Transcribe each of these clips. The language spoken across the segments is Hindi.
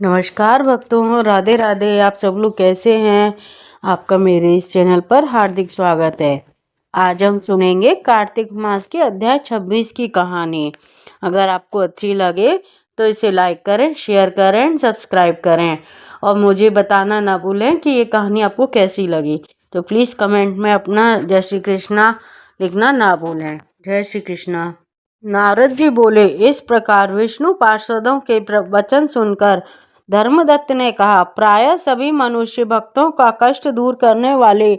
नमस्कार भक्तों, राधे राधे। आप सब लोग कैसे हैं? आपका मेरे इस चैनल पर हार्दिक स्वागत है। आज हम सुनेंगे कार्तिक मास के अध्याय 26 की कहानी। अगर आपको अच्छी लगे तो इसे लाइक करें, शेयर करें, सब्सक्राइब करें और मुझे बताना ना भूलें कि ये कहानी आपको कैसी लगी। तो प्लीज़ कमेंट में अपना जय श्री कृष्णा लिखना ना भूलें। जय श्री कृष्णा। नारद जी बोले, इस प्रकार विष्णु पार्षदों के वचन सुनकर धर्मदत्त ने कहा, प्रायः सभी मनुष्य भक्तों का कष्ट दूर करने वाले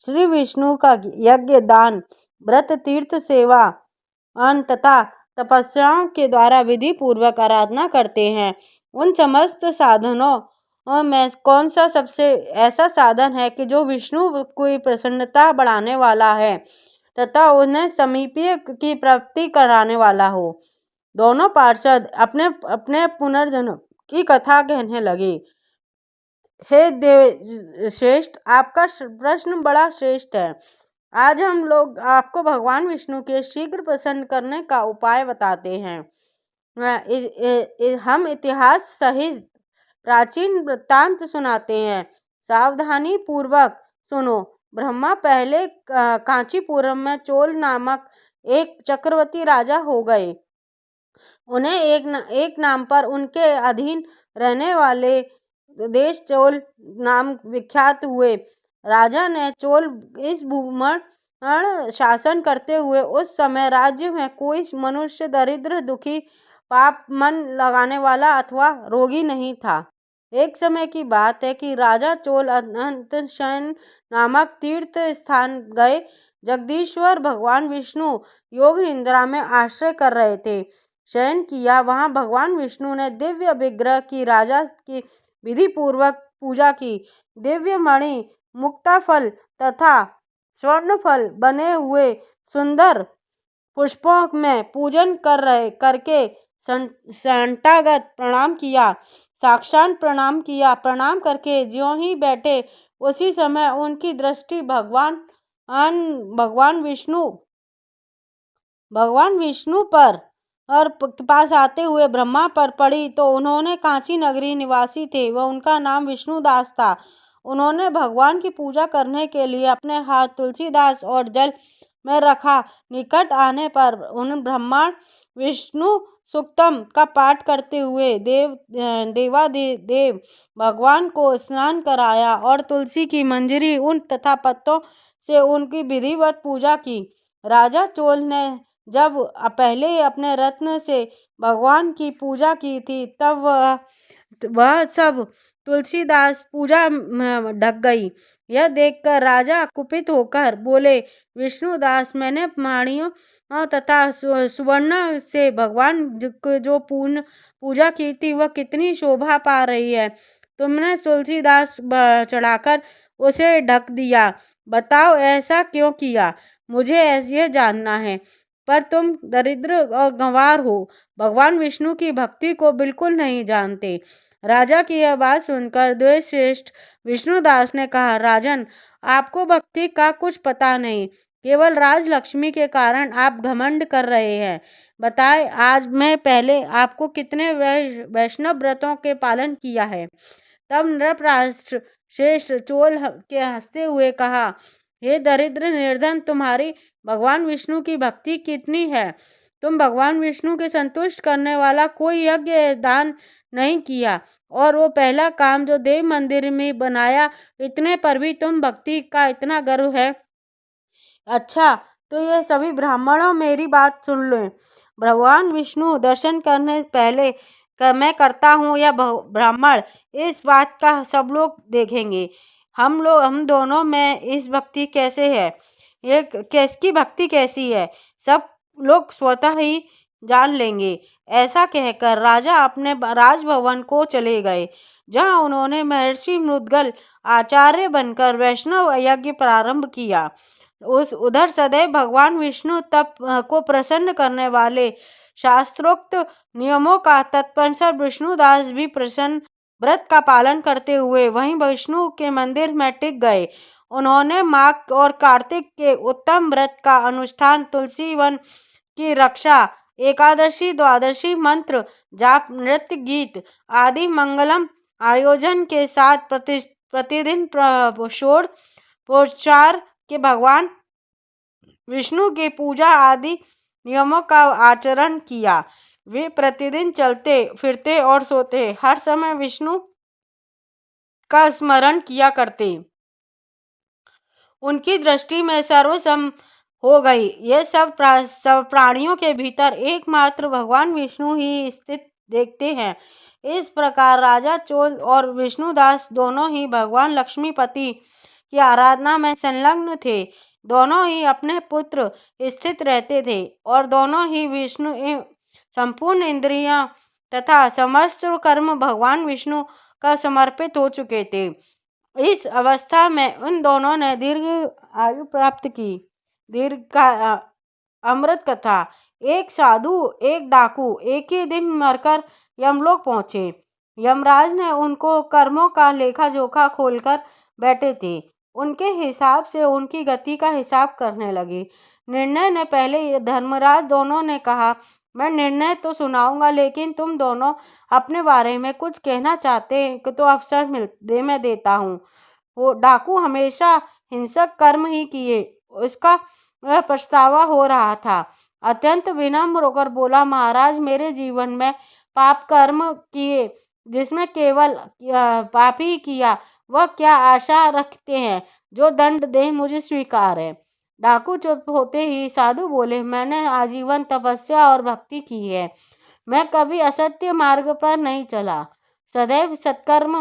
श्री विष्णु का यज्ञ, दान, व्रत, तीर्थ सेवा तथा तपस्याओं के द्वारा विधि पूर्वक आराधना करते हैं। उन समस्त साधनों में कौन सा सबसे ऐसा साधन है कि जो विष्णु की प्रसन्नता बढ़ाने वाला है तथा उन्हें समीपीय की प्राप्ति कराने वाला हो। दोनों पार्षद अपने अपने पुनर्जन्म की कथा कहने लगे। हे देव श्रेष्ठ, आपका प्रश्न बड़ा श्रेष्ठ है। आज हम लोग आपको भगवान विष्णु के शीघ्र प्रसन्न करने का उपाय बताते हैं। हम इतिहास सहित प्राचीन वृत्तांत सुनाते हैं। सावधानी पूर्वक सुनो। ब्रह्मा पहले कांचीपुरम में चोल नामक एक चक्रवर्ती राजा हो गए। उन्हें एक नाम पर उनके अधीन रहने वाले देश चोल नाम विख्यात हुए। राजा ने चोल इस भूमंड शासन करते हुए उस समय राज्य में कोई मनुष्य दरिद्र, दुखी, पाप मन लगाने वाला अथवा रोगी नहीं था। एक समय की बात है कि राजा चोल अनंतशयन नामक तीर्थ स्थान गए। जगदीश्वर भगवान विष्णु योग निद्रा में आश्रय कर रहे थे। शयन किया। वहां भगवान विष्णु ने दिव्य विग्रह की राजा की विधि पूर्वक पूजा की। दिव्य मणि, मुक्ताफल तथा स्वर्णफल बने हुए सुंदर पुष्पों में पूजन करके संटागत प्रणाम किया। साक्षात प्रणाम किया। प्रणाम करके ज्यों ही बैठे उसी समय उनकी दृष्टि भगवान विष्णु पर और पास आते हुए ब्रह्मा पर पड़ी तो उन्होंने कांची नगरी निवासी थे, वह उनका नाम विष्णुदास था। उन्होंने भगवान की पूजा करने के लिए अपने हाथ तुलसीदास और जल में रखा। निकट आने पर उन ब्रह्मा विष्णु सूक्तम का पाठ करते हुए देव भगवान को स्नान कराया और तुलसी की मंजरी उन तथा पत्तों से उनकी विधिवत पूजा की। राजा चोल ने जब पहले अपने रत्न से भगवान की पूजा की थी तब वह सब तुलसीदास पूजा में ढक गई। यह देखकर राजा कुपित होकर बोले, विष्णुदास, मैंने मणियों तथा सुवर्ण से भगवान जो पूजा की थी वह कितनी शोभा पा रही है। तुमने तुलसीदास चढ़ाकर उसे ढक दिया। बताओ ऐसा क्यों किया? मुझे यह जानना है। पर तुम दरिद्र और गंवार हो, भगवान विष्णु की भक्ति को बिल्कुल नहीं जानते। राजा की यह बात सुनकर द्विश्रेष्ठ विष्णुदास ने कहा, राजन, आपको भक्ति का कुछ पता नहीं। केवल राजलक्ष्मी के कारण आप घमंड कर रहे हैं। बताएं, आज मैं पहले आपको कितने वैष्णव व्रतों के पालन किया है। तब नृपराष्ट्र श्रेष्ठ चोल के हंसते हुए कहा, हे दरिद्र निर्धन, तुम्हारी भगवान विष्णु की भक्ति कितनी है। तुम भगवान विष्णु के संतुष्ट करने वाला कोई यज्ञ दान नहीं किया और वो पहला काम जो देव मंदिर में बनाया, इतने पर भी तुम भक्ति का इतना गर्व है। अच्छा, तो ये सभी ब्राह्मणों मेरी बात सुन लो। भगवान विष्णु दर्शन करने पहले मैं करता हूँ या ब्राह्मण, इस बात का सब लोग देखेंगे। हम दोनों में इस भक्ति कैसे है, ये किसकी भक्ति कैसी है, सब लोग स्वतः ही जान लेंगे। ऐसा कहकर राजा अपने राजभवन को चले गए, जहाँ उन्होंने महर्षि मुद्गल आचार्य बनकर वैष्णव यज्ञ प्रारंभ किया। उधर सदैव भगवान विष्णु तप को प्रसन्न करने वाले शास्त्रोक्त नियमों का तत्परता विष्णुदास भी प्रसन्न व्रत का पालन करते हुए वहीं विष्णु के मंदिर में टिक गए। उन्होंने माघ और कार्तिक के उत्तम व्रत का अनुष्ठान, तुलसी वन की रक्षा एकादशी द्वादशी मंत्र जाप नृत्य गीत आदि मंगलम आयोजन के साथ प्रतिदिन षोडशोपचार के भगवान विष्णु की पूजा आदि नियमों का आचरण किया। वे प्रतिदिन चलते फिरते और सोते हर समय विष्णु का स्मरण किया करते। उनकी दृष्टि में सर्वसम हो गई। ये सब प्राणियों के भीतर एकमात्र भगवान विष्णु ही स्थित देखते हैं। इस प्रकार राजा चोल और विष्णुदास दोनों ही भगवान लक्ष्मीपति की आराधना में संलग्न थे। दोनों ही अपने पुत्र स्थित रहते थे और दोनों ही विष्णु संपूर्ण इंद्रियां तथा समस्त कर्म भगवान विष्णु का समर्पित हो चुके थे। इस अवस्था में उन दोनों ने दीर्घ आयु प्राप्त की। दीर्घ का अमृत कथा। एक साधु एक डाकू एक ही दिन मरकर यमलोक पहुंचे। यमराज ने उनको कर्मों का लेखा जोखा खोलकर बैठे थे। उनके हिसाब से उनकी गति का हिसाब करने लगे। निर्णय ने पहले धर्मराज दोनों ने कहा, मैं निर्णय तो सुनाऊंगा, लेकिन तुम दोनों अपने बारे में कुछ कहना चाहते तो अवसर मैं देता हूँ। वो डाकू हमेशा हिंसक कर्म ही किए, उसका वह पछतावा हो रहा था। अत्यंत विनम्र होकर बोला, महाराज मेरे जीवन में पाप कर्म किए जिसमें केवल पाप ही किया, वह क्या आशा रखते हैं? जो दंड दे मुझे स्वीकार है। डाकू चुप होते ही साधु बोले, मैंने आजीवन तपस्या और भक्ति की है। मैं कभी असत्य मार्ग पर नहीं चला, सदैव सत्कर्म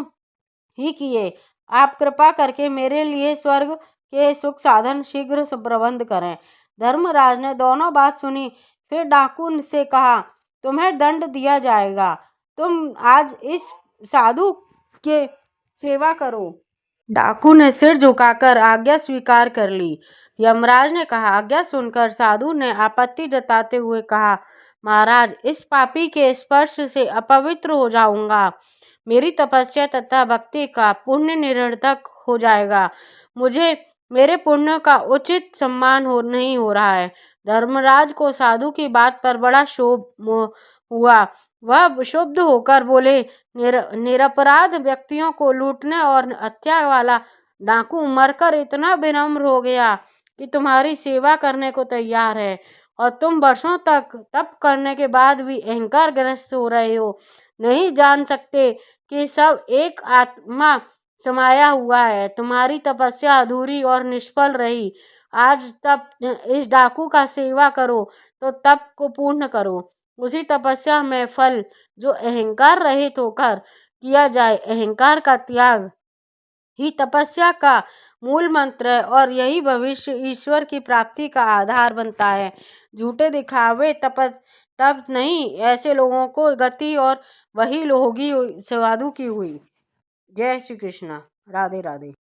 ही किए। आप कृपा करके मेरे लिए स्वर्ग के सुख साधन शीघ्र प्रबंध करें। धर्मराज ने दोनों बात सुनी। फिर डाकू से कहा, तुम्हें दंड दिया जाएगा। तुम आज इस साधु के सेवा करो। डाकू ने सिर झुकाकर आज्ञा स्वीकार कर ली। यमराज ने कहा, आज्ञा सुनकर साधु ने आपत्ति जताते हुए कहा, महाराज इस पापी के स्पर्श से अपवित्र हो जाऊंगा। मेरी तपस्या तथा भक्ति का पुण्य निरर्थक हो जाएगा। मुझे मेरे पुण्य का उचित सम्मान नहीं हो रहा है। धर्मराज को साधु की बात पर बड़ा क्षोभ हुआ। वह क्षुब्ध होकर बोले, निरपराध व्यक्तियों को लूटने और हत्या वाला डाकू मरकर इतना विनम्र हो गया कि तुम्हारी सेवा करने को तैयार है, और तुम वर्षों तक तप करने के बाद भी अहंकार ग्रस्त हो रहे हो। नहीं जान सकते कि सब एक आत्मा समाया हुआ है। तुम्हारी तपस्या अधूरी और निष्फल रही। आज तप इस डाकू का सेवा करो तो तप को पूर्ण करो। उसी तपस्या में फल जो अहंकार रहित होकर किया जाए। अहंकार का त्याग ही तपस्या का मूल मंत्र है और यही भविष्य ईश्वर की प्राप्ति का आधार बनता है। झूठे दिखावे तप नहीं, ऐसे लोगों को गति और वही होगी साधु की हुई। जय श्री कृष्ण। राधे राधे।